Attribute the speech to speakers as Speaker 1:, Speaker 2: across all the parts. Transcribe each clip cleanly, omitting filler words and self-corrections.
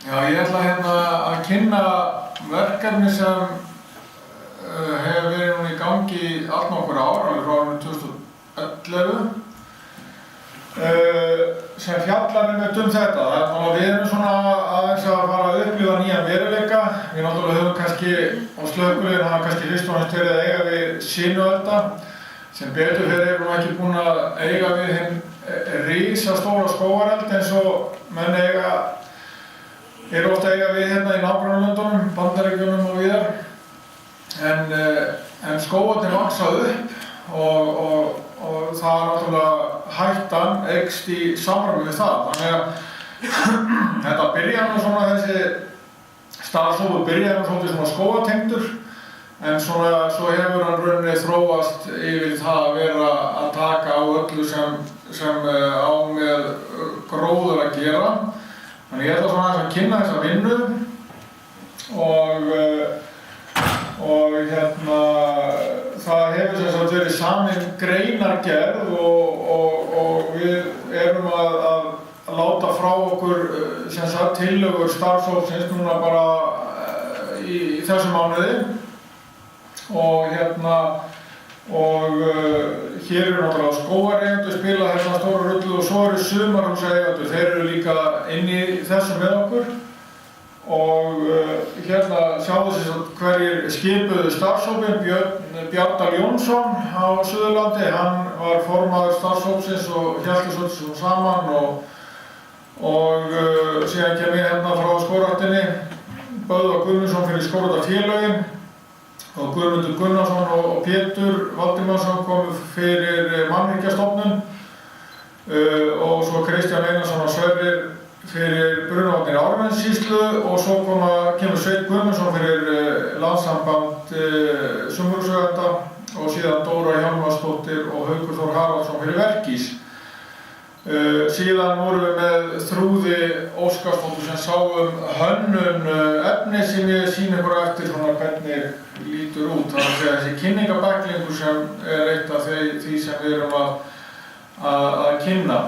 Speaker 1: Já, ég ætla að kynna verkefni sem hefur verið núna í gangi allnokkur ár, alveg frá árinu 2011, sem fjallar einmitt þetta. Við erum svona aðeins að fara að upplifa nýjan veruleika. Við náttúrulega höfum kannski á slökkviliðinu hafa kannski fyrst og fremst verið að eiga við sinuelda, sem betur fyrir erum ekki búin að eiga við hinn risastóra skógareld eins og menn eru ofta að eiga við hérna í nágrannalöndunum, Bandaríkjunum og víðar. En skógarnir vaxa upp og það náttúrulega hættan eykst í samræmi við það. Þannig að þetta byrjar nú svona, þessi starfshópur byrjar nú svolítið svona skógatengdur, en svona svo hefur hann rauninni þróast yfir það að vera að taka á öllu sem á með gróður að gera. Þannig ég ætla svona að kynna þessa vinnu og það hefur sem sagt verið samin greinargerð og við erum að láta frá okkur sem sagt tillögur starfshópsins núna bara í þessum mánuði og hér eru náttúrulega skógareigendur spila hérna stóra rullu og svo eru sumarhúsaeigendur, þeir eru líka inn í þessu með okkur og hérna sjáðu sem sagt hverjir skipuðu starfshópinn. Bjarndal Jónsson á Suðurlandi, hann var formaður starfshópsins og hélt þessu saman og síðan kem ég hérna frá skógræktinni, Böðvar Guðmundsson fyrir Skógræktarfélögin og Guðmundur Gunnarsson og Pétur Valdimarsson komu fyrir Mannvirkjastofnun og svo Kristján Einarsson og Sverrir fyrir Brunavarnir Árnessýslu og svo kemur Sveinn Guðmundsson fyrir Landssamband sumarbústaðaeigenda og síðan Dóra Hjálmarsdóttir og Haukur Þór Haraldsson fyrir Verkís. Síðan vorum við með Þrúði Óskarsdóttur sem sáum hönnun efni sem ég sýni ykkur eftir svona hvernig lítur út. Það er að segja þessi kynningabæklingur sem eitt af því sem við erum að kynna.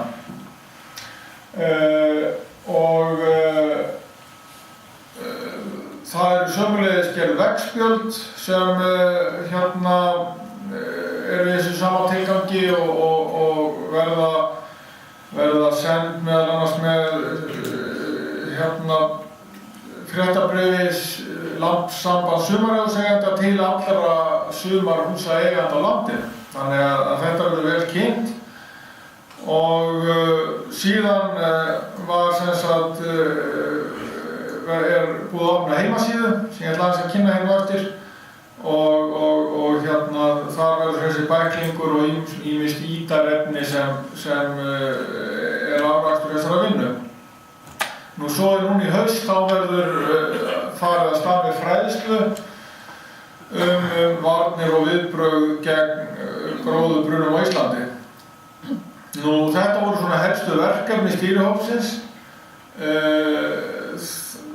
Speaker 1: Það eru sömuleiðis gerð veggspjöld sem eru í þessu sama tilgangi og verða send meðal annars með fréttabréfis Landssamband sumarhúsaeigenda til allra sumarhúsaeigenda á landinu. Þannig að þetta verður vel kynnt og síðan var sem sagt búið að opna heimasíðu sem ég ætla aðeins að kynna hérna eftir og þar verður þessi bæklingur og ýmist ítarefni sem afrakstur þessara vinnu. Nú svo núna í haust þá verður farið að stað með fræðslu varnir og viðbrögð gegn gróðurbrunum á Íslandi. Nú þetta voru svona helstu verkefni stýrihópsins.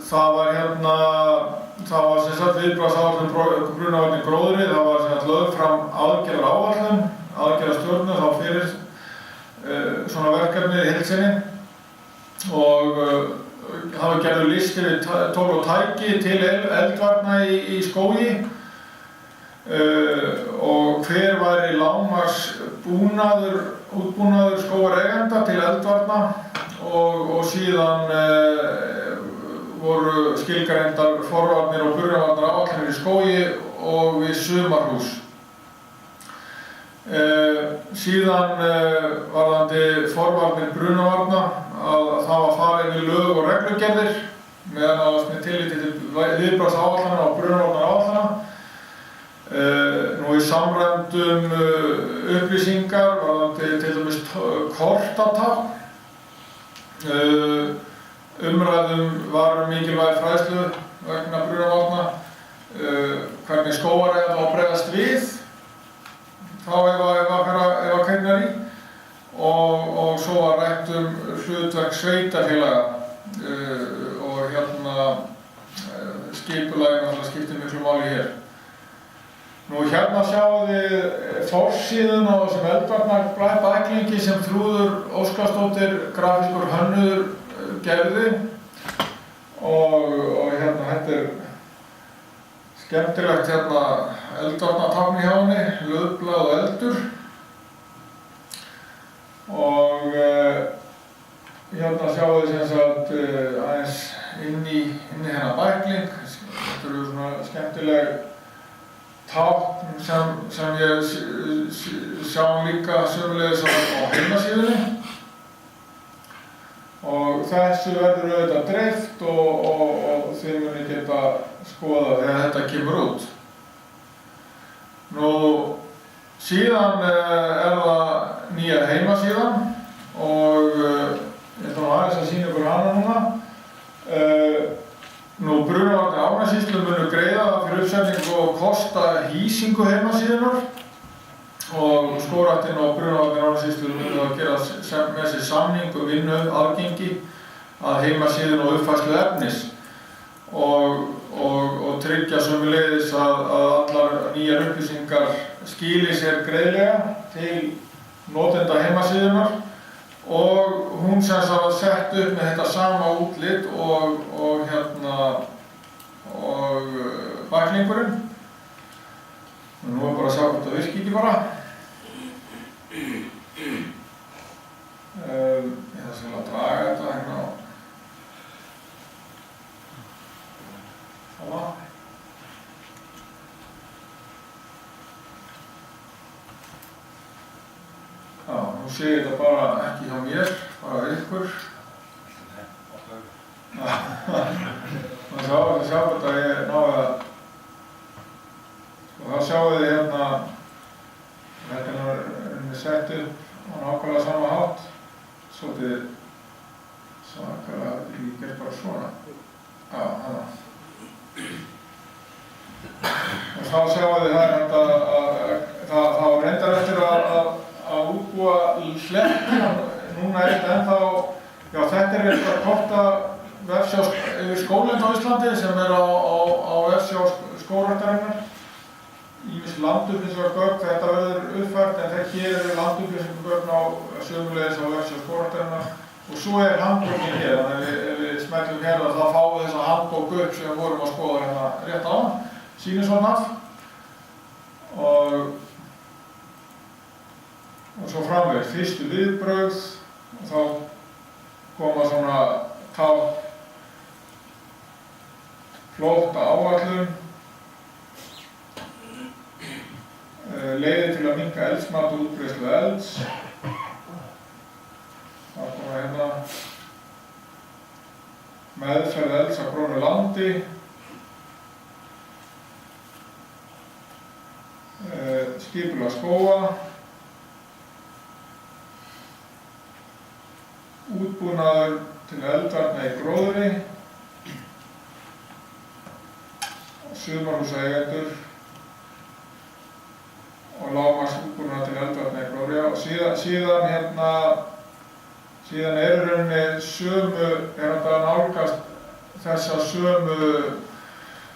Speaker 1: Það var sem sagt viðbragðsáætlun brunavarnir gróðri, það var sem sagt lögð fram aðgerðastjórn þá fyrir svona verkefni í heild sinni og það var gerður listi við tól og tæki til eldvarna í skógi og hver væri lágmarks útbúnaður skógareigenda til eldvarna og síðan voru skilgreindar forvarnir og brunavarnar áætlanir í skógi og við sumarhús. Síðan varðandi forvarnir brunavarna að það var farið við lög og reglugerðir meðan að með tilliti til viðbragðsáætlana og brunavarnaráætlana. Nú í samræmdum upplýsingar varðandi til dæmis kortatákn. Umræðum var mikilvæg fræðslu vegna brunavarna, hvernig skógareigandi á að bregðast við þá ef að kviknar í og svo var rætt hlutverk sveitarfélaga og skipulagið náttúrulega skiptir miklu máli hér. Nú sjáum við forsíðuna á þessum eldvarnarbæklingi sem Þrúður Óskarsdóttir, grafískur hönnuður, gerði og skemmtilegt hérna eldvarnartákn í hjá henni, laufblað og eldur. Og hérna sjáum við sem sagt aðeins inn í hennar bækling. Þetta eru svona skemmtileg tákn sem ég sjáum líka sömulegis á heimasíðunni. Og þessu verður auðvitað dreift og þið munið geta skoða þegar þetta kemur út. Nú, síðan það nýja heimasíðan og ég ætla aðeins að sýna ykkur hana núna. Nú, Brunavarnir Árnessýslu munu greiða fyrir uppsetningu og kosta hýsingu heimasíðunar og Skógræktin og Brunavarnir Árnessýslu munu að gera með sér samning vinnu aðgengi að heimasíðun og uppfærslu efnis og tryggja sömuleiðis að allar nýjar upplýsingar skili sér greiðlega til notenda heimasíðunar og hún sem var sett upp með þetta sama útlit og bæklingurinn. Nú bara að sjá hvort það virki ekki bara. Ég ætla að draga þetta hérna á. Svona. Já, nú sé ég þetta bara ekki hjá mér, bara ykkur. Það sjá þetta ég náði að og þá sjáum við hérna þetta er sett upp á nákvæmlega sama hátt svolítið svakalega ég gerð bara svona já, hana og þá sjáum við það reyndar eftir að útbúa hlekki núna þetta ennþá já, þetta eitthvað korta vefsjá yfir skólinn á Íslandi sem á vefsjá Skógræktarinnar ýmis landupplýsingargögn, þetta verður uppfært en hér eru landupplýsingargögn á sömulegis á vefsjá Skógræktarinnar og svo handbókin hér, þannig ef við smellum hérna þá fáum við þessa handbók upp sem við vorum að skoða hérna rétt á sýnisvonað og svo framvegis fyrstu viðbrögð og þá koma svona tákn flótta áætlun leiðir til að minnka eldsmat og útbreiðslu elds. Það koma hérna meðferð elds á grónu landi. Skipulag skóga. Útbúnaður til eldvarna í gróðri. Sumarhúsaeigendur. Og lágmarksútbúnaður til eldvarna í gróðri og síðan er rauninni sömu, þetta nálgast þessa sömu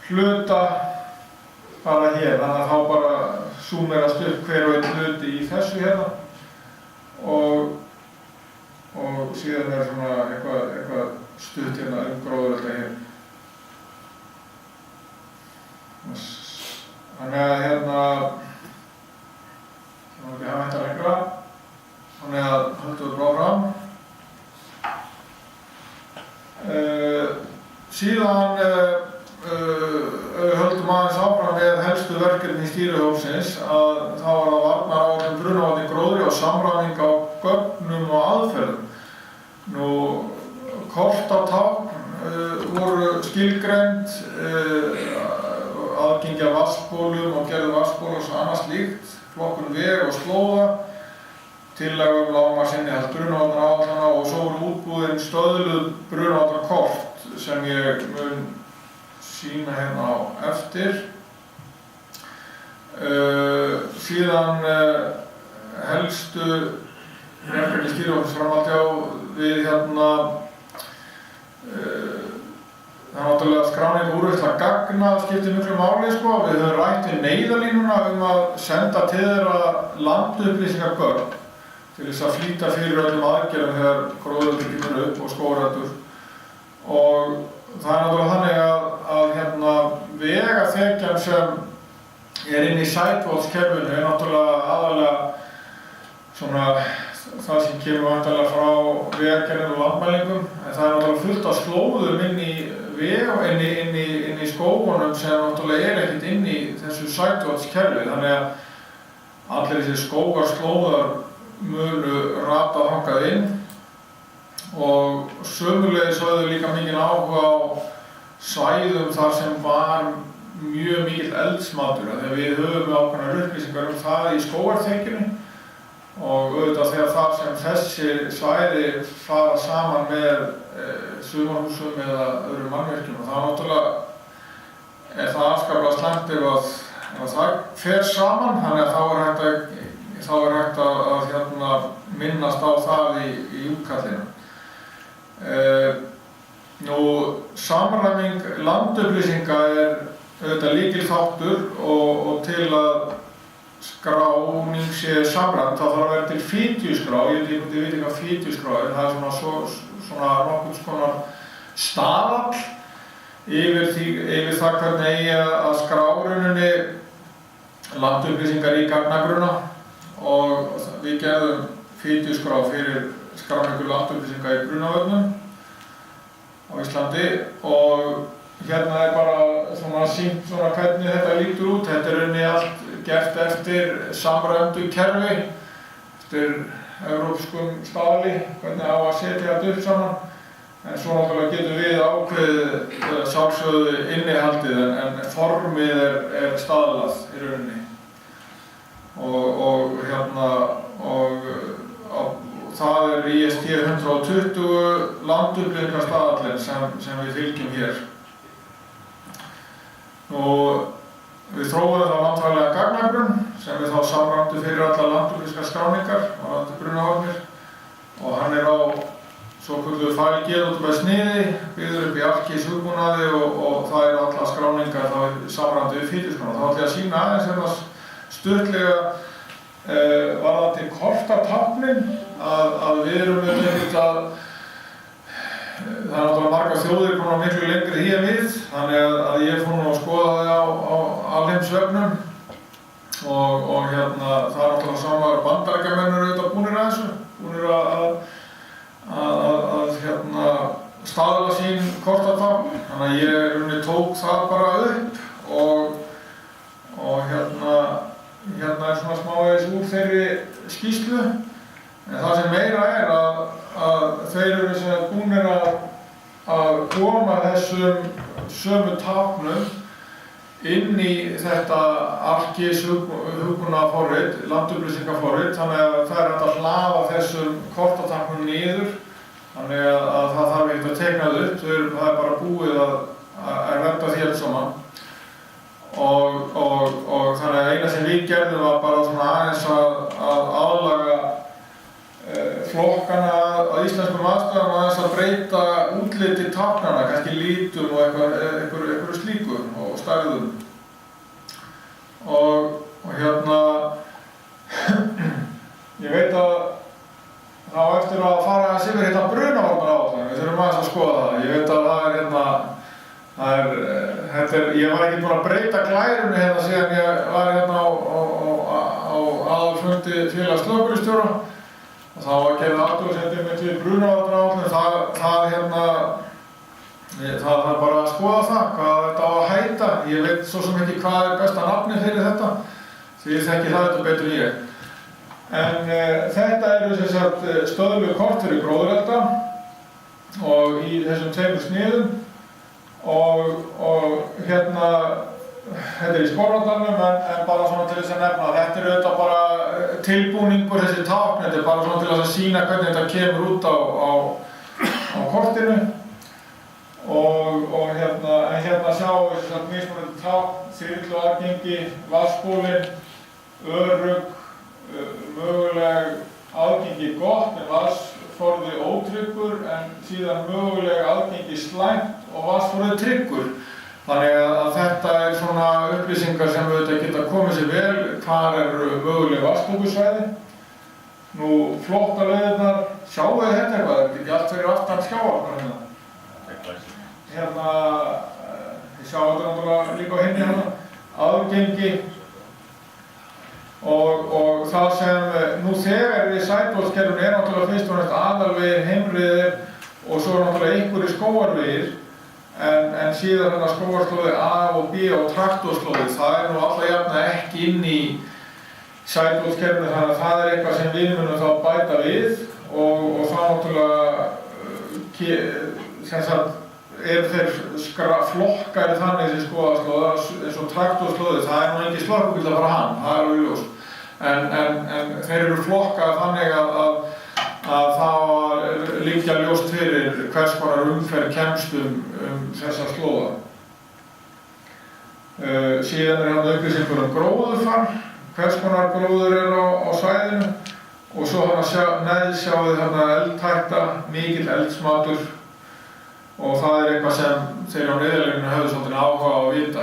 Speaker 1: hluta bara hér, þannig að þá bara súmerast upp hver og einn hluti í þessu hérna og síðan er svona eitthvað stutt hérna gróðurelda hér. Þannig að hérna það var ekki að hafa þetta lengra, þannig að höldum við bara fram. Síðan við höldum aðeins áfram með helstu verkefni í stýrihópsins að þá var það varnaráætlun brunavarna í gróðri og samræming á gögnum og aðferðum. Nú, kortatákn voru skilgreind, aðgengi að vatnsbólum og gerð vatnsbóla og svo annað slíkt, flokkun veg og slóða, tillaga lágmarksinnihald brunavarnaáætlana og svo voru útbúin stöðluð brunavarnakort sem ég mun sýna hérna á eftir. Síðan helstu verkefni stýrihópsins framhaldi á við hérna það er náttúrulega skráning og úrvinnsla gagna skiptir miklu máli sko. Við höfum rætt við neyðarlínuna að senda til þeirra landupplýsingargögn til þess að flýta fyrir öllum aðgerðum þegar gróðureldi kemur upp og skógræktur. Og það er náttúrulega þannig að vega skógarþekjan sem inn í sætvotskerfinu náttúrulega aðalega svona það sem kemur vantarlega frá vegagerðum og landmælingum, en það náttúrulega fullt af slóðum inn í veg og inn í skógunum sem náttúrulega ekkert inn í þessu sætvotskerfi, þannig að allir þessi skógarslóðar munu rata þangað inn og sömuleiðis höfðu líka mikinn áhuga á svæðum þar sem var mjög mikill eldsmatur, þegar við höfum ákveðnar upplýsingar það í skógarþekjunni og auðvitað þegar þar sem þessi svæði fara saman með sumarhúsum eða öðrum mannvirkjum og það náttúrulega það afskaplega slæmt ef það fer saman, þannig að þá er hægt að minnast á það í útkallinu. Samræming landupplýsinga auðvitað lykilþáttur og til að skráning sé samræmt þá þarf að vera til fitjuskrá, ég veit ekki hvað fitjuskrá er, það er svona nokkuð konar staðall yfir það hvernig eigi að skrá rauninni landupplýsingar í gagnagrunna og við gerðum fitjuskrá fyrir skráningu landupplýsinga í Brunavötnum á Íslandi og hérna er bara svona sýnt svona hvernig þetta lítur út. Þetta er rauninni allt gert eftir samræmdu kerfi, eftir evrópskum staðli, hvernig á að setja þetta upp saman. En svo náttúrulega getum við ákveðið sjálfsögðu innihaldið en formið er staðlað í rauninni. Og það er IST 120 landupplýsingastaðallinn sem við fylgjum hér. Og við þróuðum það landfræðilega gagnagrunn sem við þá samræmdu fyrir allar landupplýsingaskráningar á Brunavörnir og hann er á svokölluðu fælgeðútbæðsniði, byggður upp í arkíshugbúnaði og það eru allar skráningar þá samræmdu við fitjuskrá. Þá ætla ég að sýna aðeins hérna stuttlega varðandi kortatáknin að við erum það er náttúrulega margar þjóðir konar miklu lengri því en við, þannig að ég fór nú að skoða það á alheimsvefnum og það er náttúrulega saman Bandaríkjamennir auðvitað búnir að þessu, búnir að staðla sín kortatákn, þannig að ég tók það bara upp og hérna er svona smávegis úr þeirri skýrslu, en það sem meira er að þeir eru sem búnir að koma þessum sömu táknum inn í þetta arkíshugbúnaðarforrit, landupplýsingaforrit, þannig að það er hægt að hlaða þessum kortatáknum niður, þannig að það þarf ekkert að teikna þau upp, það er bara búið að redda því alls saman. Og þannig að eina sem við gerðum var bara svona aðeins að aðlaga flokkana að íslenskum aðstæðum og aðeins að breyta útliti táknanna, kannski lítum og einhverju slíku og stærðum. Og ég veit að þá eftir að fara að yfir hérna Brunavörnaáætlun, við þurfum aðeins að skoða það. Ég veit að ég var ekki búinn að breyta glærunni hérna síðan ég var hérna á aðalfundi félags slökkviliðsstjóra og þá var gerð athugasemdir milli Brunavörnaáætlun, það þarf bara að skoða það, hvað þetta á að heita. Ég veit svo sem ekki hvað er besta nafnið fyrir þetta, því ég þekki það þetta betur en ég. En þetta eru sem sagt stöðlu kort fyrir gróðurelda og í þessum tveimur sniðum og hérna, þetta er í Skorradalnum en bara svona til þess að nefna, þetta er auðvitað bara tilbúningur þessi tákn, þetta er bara svona til þess að sýna hvernig þetta kemur út á kortinu og hérna sjáum við þess að mismunandi tákn, þyrluaðgengi, vatnsbólin, örugg, möguleg aðgengi gott en vatnsforði ótryggur en síðan möguleg aðgengi slæmt og vatnsforði tryggur. Þannig að þetta er svona upplýsingar sem auðvitað geta komið sér vel, hvar eru möguleg vatnsbókusvæði. Nú flóttaleiðirnar, sjáu þið þetta eitthvað, þetta er ekki allt fyrir aftan skjávarnar hérna. Hérna, þið sjá þetta náttúrulega líka á hinni hana, aðgengi og það sem nú þegar í Sæbólskerfinu náttúrulega fyrst og næst aðalvegir, heimriðir og svo náttúrulega einhverjir skógarvegir en síðan þarna skógarslóði A og B og traktorslóði, það nú alla jafna ekki inn í Sæbólskerfinu, þannig að það eitthvað sem við munum þá bæta við og það náttúrulega sem sagt þeir flokkari þannig sem skoðaslóða eins og traktorslóði, það nú engin slökkubíll að fara hann, það alveg ljóst. En þeir eru flokkað þannig að það liggja ljóst fyrir hvers konar umferð kemst þessa slóða. Síðan hann upplýsingur gróðurfar, hvers konar gróður á svæðinu og svo neðsjáðu eldhætta, mikill eldsmatur og það eitthvað sem þeir á neyðarleginu höfðu svolítið áhuga á að vita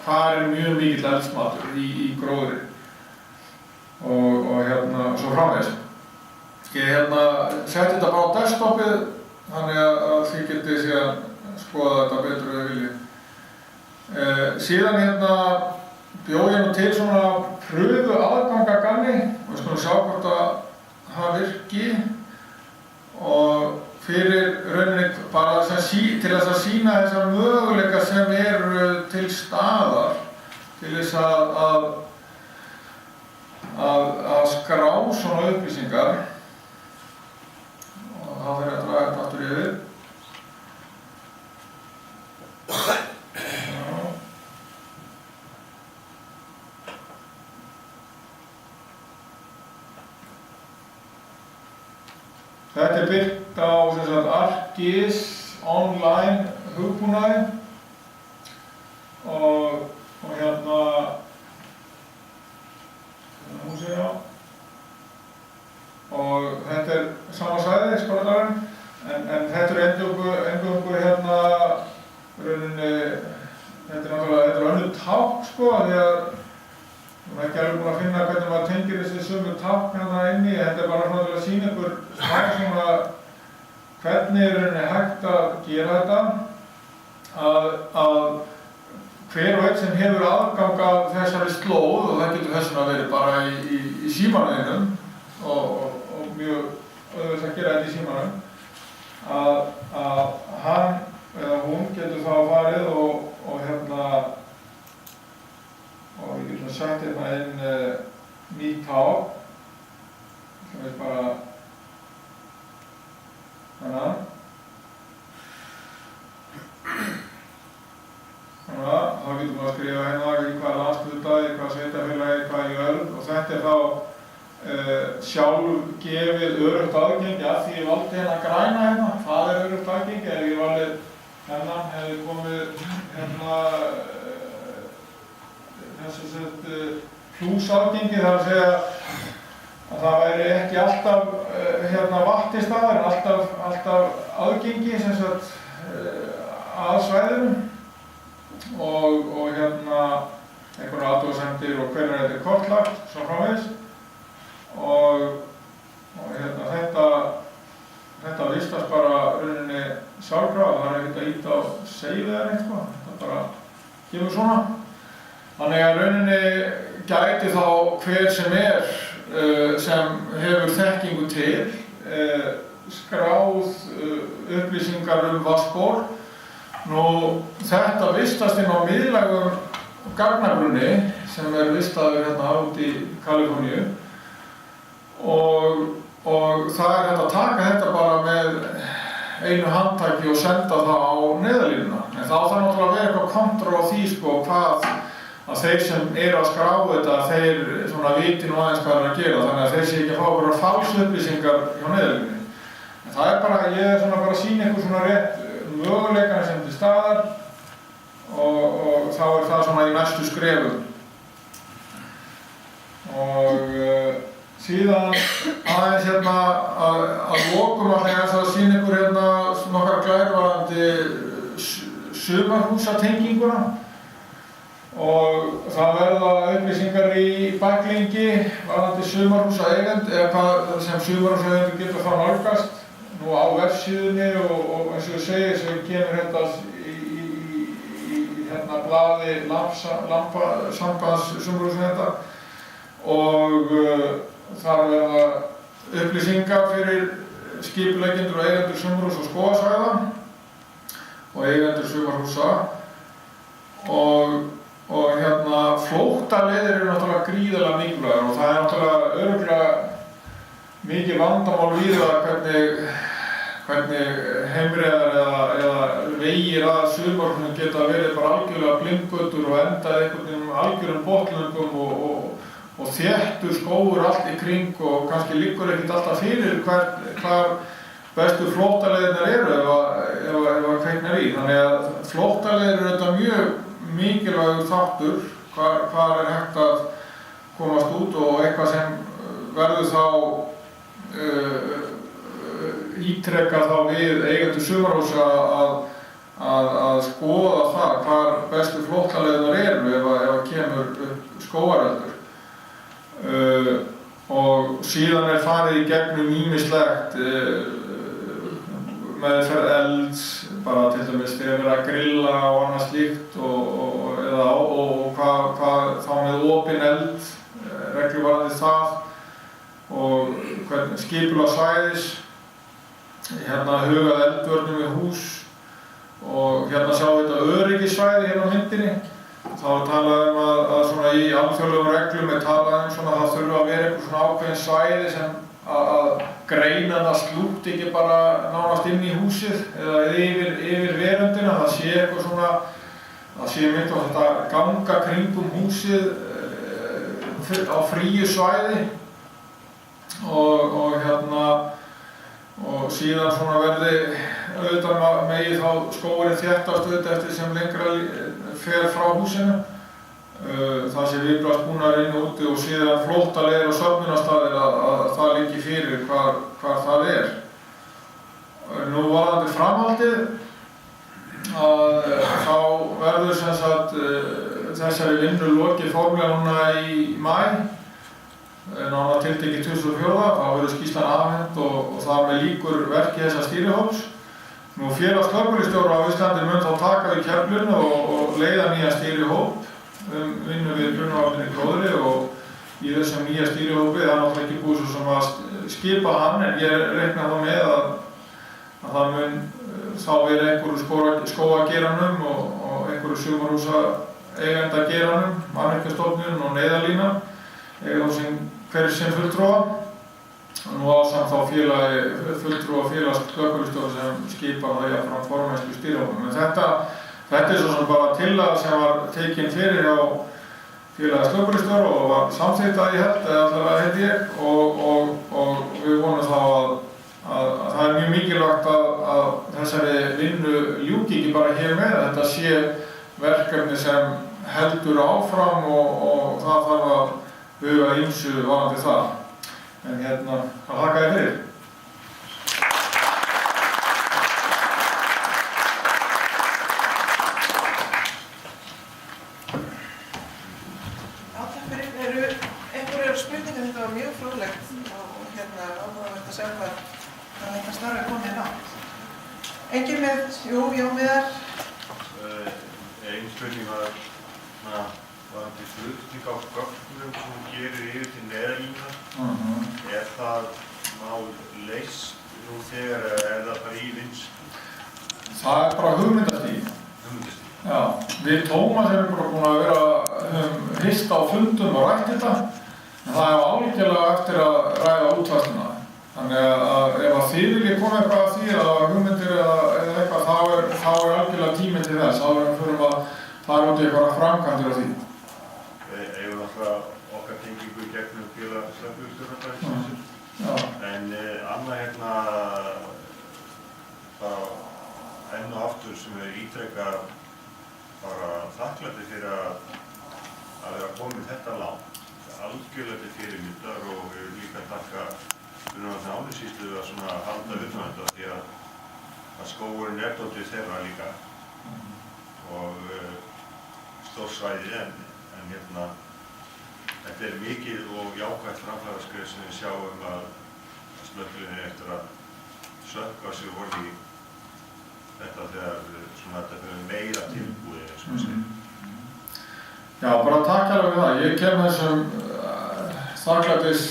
Speaker 1: hvar mjög mikill eldsmatur í gróðri og svo framvegis. Ég setti þetta bara á desktopið þannig að þið getið síðan skoða þetta betur ef þið viljið. Síðan bjó ég nú til svona pröfu aðgangaganni og við skulum sjá hvort það virki og fyrir rauninni bara til þess að sýna þessar möguleika sem eru til staðar til þess að skrá svona upplýsingar og þá fyrir að draga þetta aftur yfir. Þetta byggt á ArcGIS online hugbúnaði og og þetta sama svæði, skóladagurinn, en þetta eingöngu rauninni, þetta náttúrulega önnur tákn því að ég ekki alveg búin að finna hvernig maður tengir þessi sömu tákn inni, þetta bara svona til að sýna ykkur svona hvernig rauninni hægt að gera þetta að hver og einn sem hefur aðgang að þessari slóð og það getur þess vegna verið bara í símanum og mjög auðvitað að gera þetta í símanum að hann eða hún getur þá farið og við getum sett inn nýtt tákn sem er bara þannig að þá getum við að skrifa í hvaða landshluta, í hvaða sveitarfélagi, í hvaða jörð og þetta er þá sjálfgefið öruggt aðgengi að því ég valdi græna það er öruggt aðgengi, ef ég valið hefði komið þessu plúsaðgengi, það að segja að það væri ekki alltaf vatti staðar, alltaf aðgengi að svæðinu og einhverjar athugasemdir og hvenær þetta er kortlagt, svo framvegis og þetta vistast bara rauninni sjálfkrafa, það er ekkert að ýta á save eða neitt þetta bara kemur svona. Þannig að rauninni gæti þá hver sem sem hefur þekkingu til skráð upplýsingar vatnsból. Nú þetta vistast inn á miðlægum gagnagrunni sem vistaður út í Kaliforníu og það hægt að taka þetta bara með einu handtaki og senda það á neyðarlínuna. En þá þarf náttúrulega að vera eitthvað kontroll á því hvað að þeir sem að skrá þetta, þeir viti nú aðeins hvað að gera, þannig að þeir sé ekki að fá bara falsupplýsingar hjá neyðarlínunni. En það bara, ég bara að sýna ykkur rétt möguleikana sem til staðar og þá það í næstu skrefum. Og síðan aðeins að lokum að sýna ykkur nokkrar glærvarandi sumarhúsatenginguna og það verða upplýsingar í bæklingi varðandi sumarhúsaeigend eða hvað sem sumarhúsaeigendur geta þá nálgast nú á vefsíðunni og eins og ég segi sem kemur í Daði Lampa-sambandssumarhúsinu þetta og þar verða upplýsingar fyrir skipuleggjendur og eigendur sumarhús og skógasvæða og eigendur sumarhúsa og flóttaleiðir eru náttúrulega gríðarlega mikilvægar og það náttúrulega örugglega mikið vandamál við það hvernig heimreiðar eða vegir að sumarhúsinu geta verið bara algjörlega blindgötur og endað einhvern veginn algjörum botlöngum og þéttur skógur allt í kring og kannski liggur ekkert alltaf fyrir hvar bestu flóttaleiðirnar eru ef að kveiknar í. Þannig að flóttaleiðir eru þetta mjög mikilvægur þáttur hvar hægt að komast út og eitthvað sem verður þá ítrekka þá við eigendur sumarhúsa að skoða það hvar bestu flóttaleiðirnar eru ef að kemur skógareldur. Og síðan farið í gegnum ýmislegt meðferð elds, bara til dæmis þegar verið að grilla og annað slíkt og hvað þá með opinn eld, reglur varðandi það og skipulag svæðis, hugað eldvörnum við hús og sjáum þetta öryggissvæði á myndinni. Þá er talað að svona í alþjóðlegum reglum talað svona að það þurfa að vera einhver svona ákveðin svæði sem að greinan það slútt ekki bara nánast inn í húsið eða yfir veröndina. Það sé eitthvað svona, það sé mynd á þetta ganga kringum húsið á fríu svæði og síðan svona verði auðvitað megi þá skógurinn þéttast auðvitað eftir sem lengra fer frá húsinu. Það sé viðbragðsbúnaður inn og úti og síðan flóttaleiðir og söfnunarstaðir að það liggi fyrir hvar það er. Nú varðandi framhaldið þá verður sem sagt þessari vinnu lokið formlega núna í maí. Nánar tiltekið 2004, þá verður skýrslan afhent og þar með líkur verki þessa stýrihóps. Nú félags slökkviliðsstjóra á Íslandi mun þá taka við keflinu og leiða nýja stýrihóp vinnu við brunavarnir í gróðri og í þessum nýja stýrihópi það er náttúrulega ekki búið svo sem að skipa hann en ég reikna þá með að það mun þá vera einhverju skógageiranum og einhverju sumarhúsa eigendageranum, mannvirkjastofnun og neyðarlínan eiga þá hverjir sinn fulltrúa og nú ásamt þá fulltrúa félags slökkviliðsstjóra sem skipa það jafnframt formennsku stýrihópum. En þetta er svo sem bara tillaga sem var tekin fyrir á félags slökkviliðsstjóra og var samþykkt ég held, eða allavega held ég og við vonum þá að það er mjög mikilvægt að þessari vinnu ljúki ekki bara hér með, þetta sé verkefni sem heldur áfram og það þarf að huga ýmsu varðandi það. En hvað þakka ég fyrir?
Speaker 2: Já, takk fyrir. Einhverjar spurningar, þetta var mjög fróðlegt og áhugavert að sjá hvað þetta starf er komið langt. Enginn með, Viðar?
Speaker 3: Ein spurning var til flutning á gögnum sem hún gerir yfir til neyðarlína. Er það mál leyst nú þegar eða er það bara í vinnslu?
Speaker 1: Það er bara hugmyndastig. Já, við Tómas erum bara búin að vera hista á fundum og rætt þetta en það er algjörlega eftir að ræða útfærsluna. Þannig að ef að þið viljið koma eitthvað að því eða hugmyndir eða eitthvað þá er algjörlega tími til þess. Þá fyrir að fara út í eitthvað framkvæmdir á því.
Speaker 3: Eigum náttúrulega okkar tengingu gegnum félags slökkviliðsstjóra en annað bara enn og aftur sem við ítrekka bara þakklæti fyrir að vera komið þetta langt algjörlega til fyrirmyndar og við erum líka að þakka Brunavarnir Árnessýslu að halda utan þetta því að skógurinn er dálítið þeirra líka og stórt svæði en þetta er mikið og jákvætt framfæraskref sem við sjáum að slökkviliðin eftir að sökkva sig í þetta þegar þetta fyrir meira tilbúið eins og segja.
Speaker 1: Já, bara takk alveg við það. Ég kem þessum þakklætis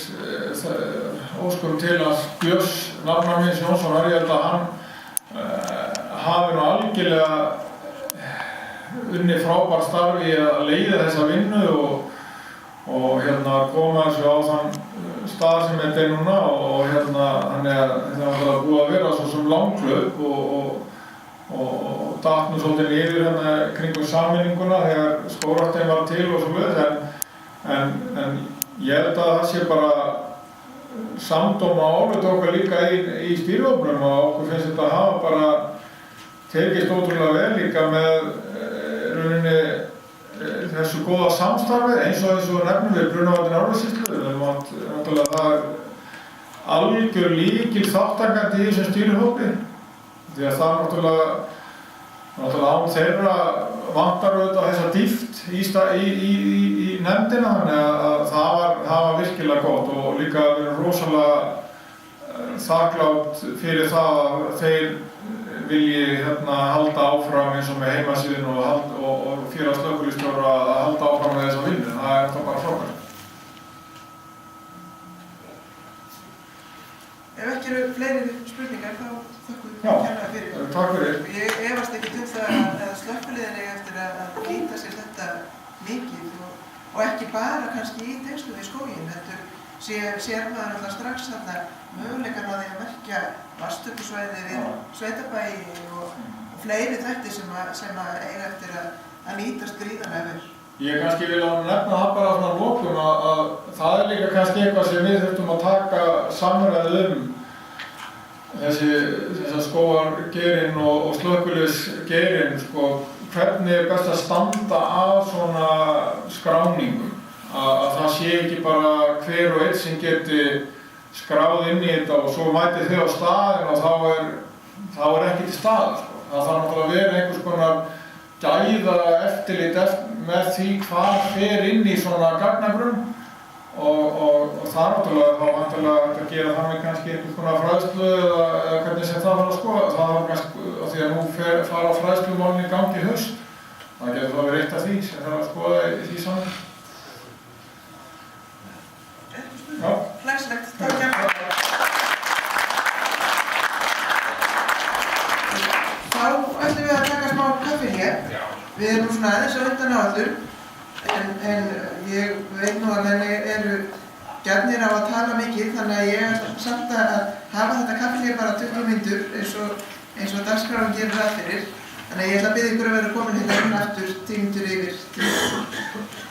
Speaker 1: óskum til að Björns nafna míns Jónssonar. Ég held að hann hafi nú algjörlega unni frábært starfi að leiða þessa vinnu og koma þessu á þann stað sem þetta er núna og þannig að þetta var búið að vera svo sem langklaup og datt nú svolítið niður kringum sameininguna þegar skógræktin var til og svo en ég held að það sé bara samdóma álut okkar líka í stýrihópnum og okkur finnst þetta að hafa bara tekist ótrúlega vel líka með rauninni þessu góða samstarfi eins og nefnum við Brunavarnir Árnessýslu. Það er algjör lykil þátttakandi í þessum stýrihópi því að það náttúrulega án þeirra vantar auðvitað þessa dýpt í nefndina þannig að það var virkilega gott og líka verið rosalega þakklátt fyrir það að þeir vilji halda áfram eins og með heimasíðun og félags slökkviliðsstjóra að halda áfram með þessa vinnu. Það er þá bara frábært.
Speaker 2: Ef ekki eru fleiri spurningar þá þakkum við kærlega fyrir.
Speaker 1: Takk fyrir.
Speaker 2: Ég efast ekki til það að slökkviliðin eiga eftir að nýta sér þetta mikið og ekki bara kannski í tengslum við skóginn, heldur sér maður alltaf strax þarna möguleikann á því að merkja vatnstökusvæði við sveitabæi og fleiri þætti sem eiga eftir að nýtast gríðarlega vel.
Speaker 1: Ég kannski vil nefna það bara svona lokum að það er líka kannski eitthvað sem við þurftum að taka samræðu þessa skógargeirinn og slökkviliðsgeirinn, hvernig er best að standa að svona skráningum. Að það sé ekki bara hver og einn sem geti skráð inn í þetta og svo mæti þau á staðinn og þá er ekki til staðar. Það þarf náttúrulega að vera einhvers konar gæða eftirlit með því hvað fer inn í svona gagnagrunn og það er náttúrulega þá vantilega að gera það með kannski einhvers konar fræðslu eða hvernig sem það var að skoða. Það var kannski af því að nú fara fræðslumálin í gangi í haust. Það getur þá verið eitt af því sem það að skoða í því saman.
Speaker 2: Glæsilegt, takk hjá. Þá ætlum við að taka smá kaffi hér. Við erum svona aðeins á undan áallum en ég veit nú að menn eru gjarnir á að tala mikið þannig að ég er samt að hafa þetta kaffi hér bara 20 mínútur eins og dagskráin gerir ráð fyrir. Þannig að ég ætla að biðja ykkur að vera komin hérna inn aftur 10 mínútur yfir 10.